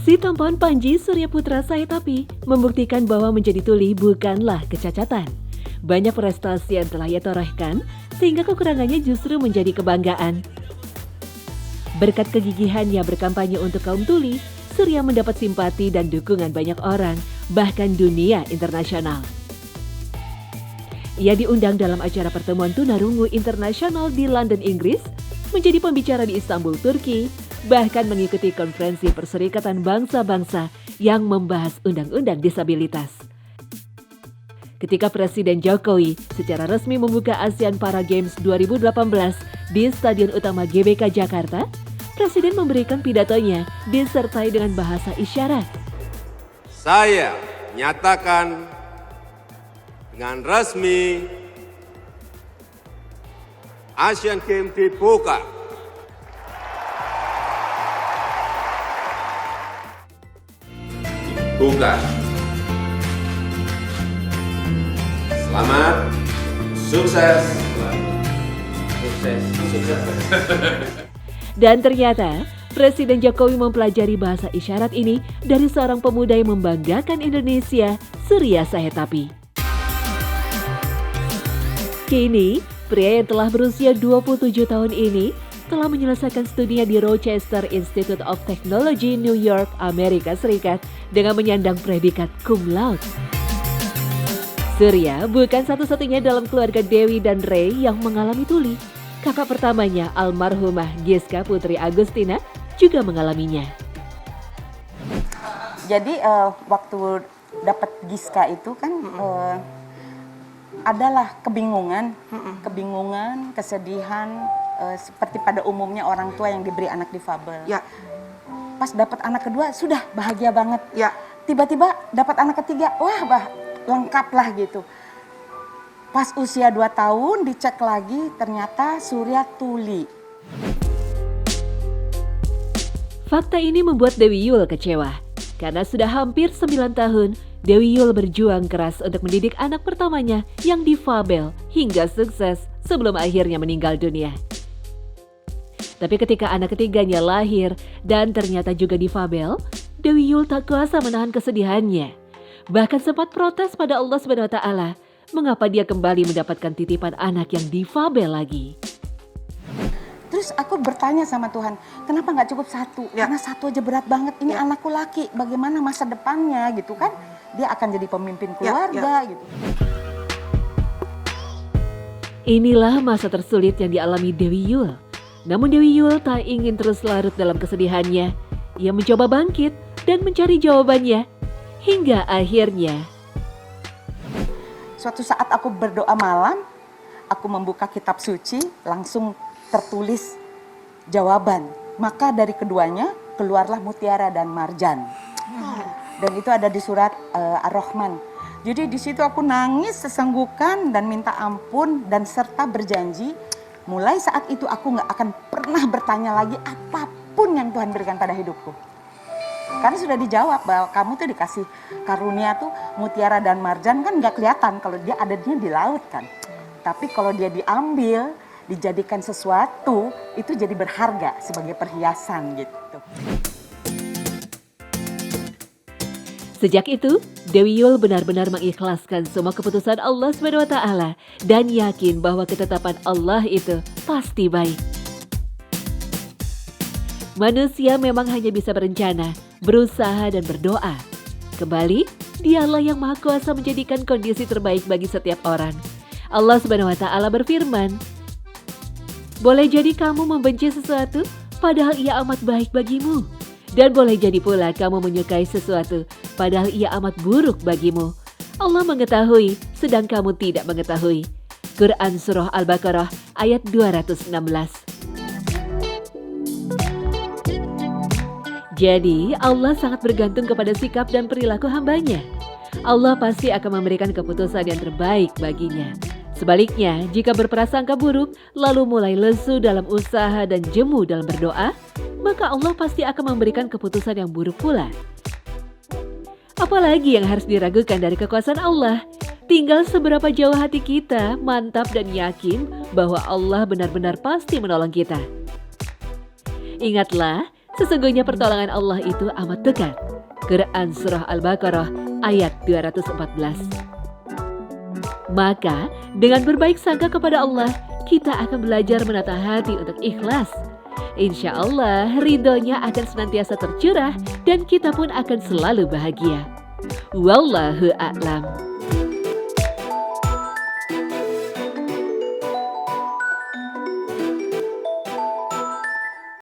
Si tampan Panji Suryaputra Saetapi membuktikan bahwa menjadi tuli bukanlah kecacatan. Banyak prestasi yang telah ia torehkan, sehingga kekurangannya justru menjadi kebanggaan. Berkat kegigihannya berkampanye untuk kaum tuli, Surya mendapat simpati dan dukungan banyak orang, bahkan dunia internasional. Ia diundang dalam acara pertemuan tunarungu internasional di London, Inggris, menjadi pembicara di Istanbul, Turki, bahkan mengikuti konferensi Perserikatan Bangsa-Bangsa yang membahas undang-undang disabilitas. Ketika Presiden Jokowi secara resmi membuka ASEAN Para Games 2018 di Stadion Utama GBK Jakarta, Presiden memberikan pidatonya disertai dengan bahasa isyarat. Saya nyatakan dengan resmi Asian Games dibuka. Selamat, sukses. Dan ternyata Presiden Jokowi mempelajari bahasa isyarat ini dari seorang pemuda yang membanggakan Indonesia, Surya Saetapi. Kini, pria yang telah berusia 27 tahun ini telah menyelesaikan studinya di Rochester Institute of Technology, New York, Amerika Serikat dengan menyandang predikat cum laude. Surya bukan satu-satunya dalam keluarga Dewi dan Ray yang mengalami tuli. Kakak pertamanya, almarhumah Giska Putri Agustina, juga mengalaminya. Jadi waktu dapat Giska itu kan adalah kebingungan, kesedihan, seperti pada umumnya orang tua yang diberi anak difabel. Ya. Pas dapat anak kedua sudah bahagia banget. Ya. Tiba-tiba dapat anak ketiga, wah lengkap lah gitu. Pas usia 2 tahun dicek lagi ternyata Surya tuli. Fakta ini membuat Dewi Yul kecewa. Karena sudah hampir 9 tahun, Dewi Yul berjuang keras untuk mendidik anak pertamanya yang difabel hingga sukses sebelum akhirnya meninggal dunia. Tapi ketika anak ketiganya lahir dan ternyata juga difabel, Dewi Yul tak kuasa menahan kesedihannya. Bahkan sempat protes pada Allah SWT, mengapa dia kembali mendapatkan titipan anak yang difabel lagi. Terus aku bertanya sama Tuhan, kenapa nggak cukup satu? Ya. Karena satu aja berat banget. Ini anakku laki, bagaimana masa depannya gitu kan? Dia akan jadi pemimpin keluarga gitu. Inilah masa tersulit yang dialami Dewi Yul. Namun Dewi Yul tak ingin terus larut dalam kesedihannya. Ia mencoba bangkit dan mencari jawabannya. Hingga akhirnya. Suatu saat aku berdoa malam, aku membuka kitab suci, langsung tertulis jawaban. Maka dari keduanya keluarlah mutiara dan marjan. Dan itu ada di surat Ar-Rahman. Jadi di situ aku nangis sesenggukan dan minta ampun dan serta berjanji, mulai saat itu aku nggak akan pernah bertanya lagi apapun yang Tuhan berikan pada hidupku. Karena sudah dijawab bahwa kamu tuh dikasih karunia tuh mutiara dan marjan kan nggak kelihatan kalau dia adanya di laut kan. Tapi kalau dia diambil, dijadikan sesuatu, itu jadi berharga sebagai perhiasan gitu. Sejak itu, Dewi Yul benar-benar mengikhlaskan semua keputusan Allah SWT dan yakin bahwa ketetapan Allah itu pasti baik. Manusia memang hanya bisa berencana, berusaha dan berdoa. Kembali, Dialah yang Maha Kuasa menjadikan kondisi terbaik bagi setiap orang. Allah SWT berfirman, "Boleh jadi kamu membenci sesuatu, padahal ia amat baik bagimu. Dan boleh jadi pula kamu menyukai sesuatu, padahal ia amat buruk bagimu. Allah mengetahui, sedang kamu tidak mengetahui." Quran Surah Al-Baqarah ayat 216. Jadi Allah sangat bergantung kepada sikap dan perilaku hambanya. Allah pasti akan memberikan keputusan yang terbaik baginya. Sebaliknya, jika berprasangka buruk, lalu mulai lesu dalam usaha dan jemu dalam berdoa, maka Allah pasti akan memberikan keputusan yang buruk pula. Apalagi yang harus diragukan dari kekuasaan Allah? Tinggal seberapa jauh hati kita mantap dan yakin bahwa Allah benar-benar pasti menolong kita. Ingatlah, Sesungguhnya pertolongan Allah itu amat dekat. Quran Surah Al-Baqarah ayat 214. Maka dengan berbaik sangka kepada Allah, kita akan belajar menata hati untuk ikhlas. Insya Allah ridhonya akan senantiasa tercurah dan kita pun akan selalu bahagia. Wallahu a'lam.